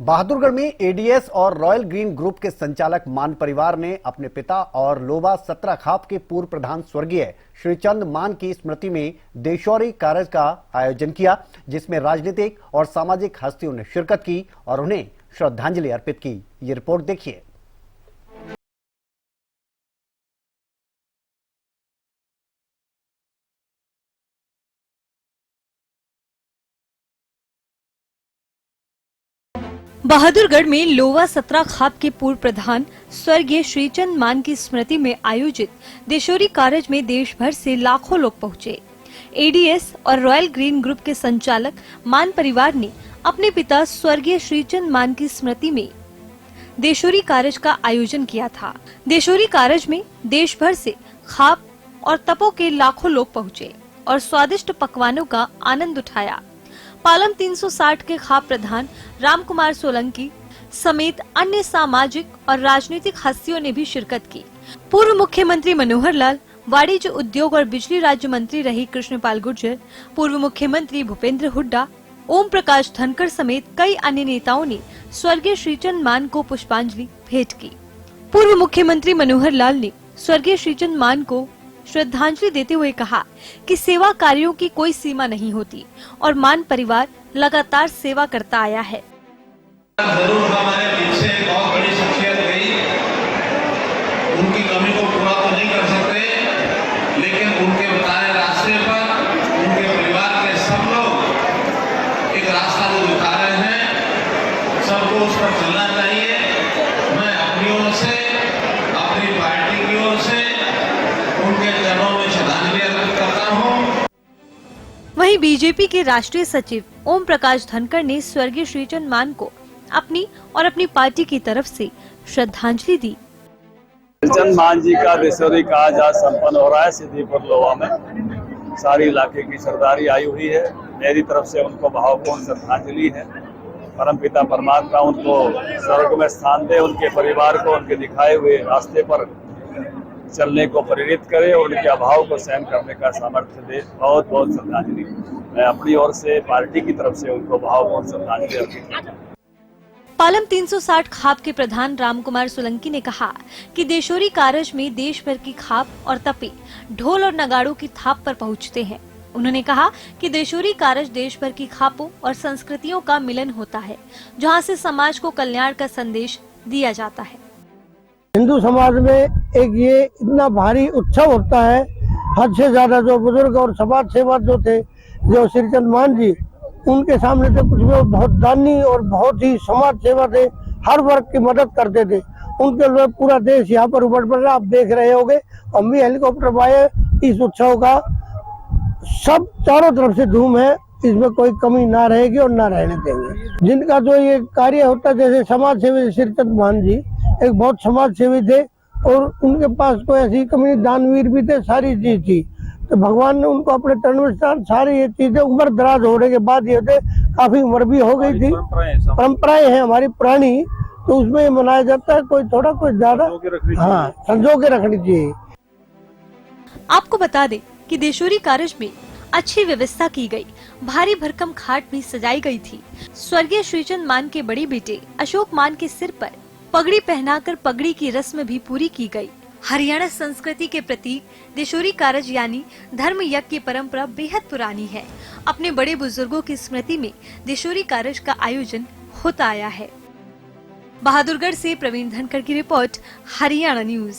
बहादुरगढ़ में एडीएस और royal green group के संचालक मान परिवार ने अपने पिता और लोबा सत्राखाप के पूर्व प्रधान स्वर्गीय श्रीचंद मान की स्मृति में देशौरी कार्य का आयोजन किया, जिसमें राजनीतिक और सामाजिक हस्तियों ने शिरकत की और उन्हें श्रद्धांजलि अर्पित की। ये रिपोर्ट देखिए। बहादुरगढ़ में लोवा सत्राखाप के पूर्व प्रधान स्वर्गीय श्रीचंद मान की स्मृति में आयोजित देशौरी कार्य में देश भर से लाखों लोग पहुंचे। एडीएस और रॉयल ग्रीन ग्रुप के संचालक मान परिवार ने अपने पिता स्वर्गीय श्रीचंद मान की स्मृति में देशौरी कार्य का आयोजन किया था। देशौरी कार्य में देश भर से खाप और तपों के लाखों लोग पहुँचे और स्वादिष्ट पकवानों का आनंद उठाया। पालम 360 के खाप प्रधान रामकुमार सोलंकी समेत अन्य सामाजिक और राजनीतिक हस्तियों ने भी शिरकत की। पूर्व मुख्यमंत्री मनोहर लाल, वाणिज्य उद्योग और बिजली राज्य मंत्री रही कृष्णपाल गुर्जर, पूर्व मुख्यमंत्री भूपेंद्र हुड्डा, ओम प्रकाश धनखड़ समेत कई अन्य नेताओं ने स्वर्गीय श्रीचंद मान को पुष्पांजलि भेंट की। पूर्व मुख्यमंत्री मनोहर लाल ने स्वर्गीय श्रीचंद मान को श्रद्धांजलि देते हुए कहा कि सेवा कार्यों की कोई सीमा नहीं होती और मान परिवार लगातार सेवा करता आया है। जरूर हमारे पीछे बहुत बड़ी शख्सियत गई, उनकी कमी को पूरा तो नहीं कर सकते, लेकिन उनके बताए रास्ते पर उनके परिवार के सब लोग एक रास्ता जो दिखा रहे हैं, सबको उस पर चलना चाहिए। मैं अपनी ओर से, अपनी पार्टी की ओर से उनके चरणों में श्रद्धांजलि अर्पित करता हूँ। वहीं बीजेपी के राष्ट्रीय सचिव ओम प्रकाश धनखड़ ने स्वर्गीय श्रीचंद मान को अपनी और अपनी पार्टी की तरफ से श्रद्धांजलि दी। श्रीचंद मान जी का देशौरी कार्य आज संपन्न हो रहा है। सिद्धिपुर लोवा में सारी इलाके की सरदारी आई हुई है। मेरी तरफ से उनको भावपूर्ण श्रद्धांजलि है। परम पिता परमात्मा उनको स्वर्ग में स्थान दे, उनके परिवार को उनके दिखाए हुए रास्ते पर चलने को प्रेरित करे और उनके अभाव को सहन करने का सामर्थ्य दे। बहुत बहुत श्रद्धांजलि। मैं अपनी ओर से, पार्टी की तरफ से उनको भावपूर्ण श्रद्धांजलि अर्पित करता हूं। पालम 360 खाप के प्रधान रामकुमार सोलंकी ने कहा कि देशौरी कार्य में देश भर की खाप और तपे ढोल और नगाड़ों की थाप पर पहुंचते हैं। उन्होंने कहा कि देशौरी कार्य देश भर की खापों और संस्कृतियों का मिलन होता है, जहां से समाज को कल्याण का संदेश दिया जाता है। हिंदू समाज में एक ये इतना भारी उत्सव होता है, हद से ज्यादा। जो बुजुर्ग और समाज सेवा जो थे, जो श्रीचंद मान जी, उनके सामने थे कुछ भी बहुत दानी और बहुत ही समाज सेवा थे, हर वर्ग की मदद करते थे। उनके लिए पूरा देश यहाँ पर उमड़ पड़ रहा, आप देख रहे होंगे। हम भी हेलीकॉप्टर पाए इस उत्सव का, सब चारों तरफ से धूम है, इसमें कोई कमी ना रहेगी और ना रहने देंगे। जिनका जो ये कार्य होता है, जैसे समाज सेवी श्रीचंद मान जी एक बहुत समाज सेवी थे और उनके पास कोई ऐसी कमी, दानवीर भी थे, सारी चीज थी। तो भगवान ने उनको अपने तन सारी ये चीजें, उम्र दराज होने के बाद ये थे, काफी उम्र भी हो गई थी। परंपराएं हैं हमारी पुरानी, तो उसमें ये मनाया जाता है। कोई थोड़ा कोई ज्यादा, हाँ, संजो के रखनी चाहिए। आपको बता दें कि देशौरी कार्य में अच्छी व्यवस्था की गई, भारी भरकम खाट भी सजाई गई थी। स्वर्गीय श्रीचंद मान के बड़े बेटे अशोक मान के सिर पर पगड़ी पहनाकर पगड़ी की रस्म भी पूरी की गई। हरियाणा संस्कृति के प्रतीक देशौरी कार्य यानी धर्म यज्ञ की परंपरा बेहद पुरानी है। अपने बड़े बुजुर्गों की स्मृति में देशौरी कार्य का आयोजन होता आया है। बहादुरगढ़ से प्रवीण धनखड़ की रिपोर्ट, हरियाणा न्यूज।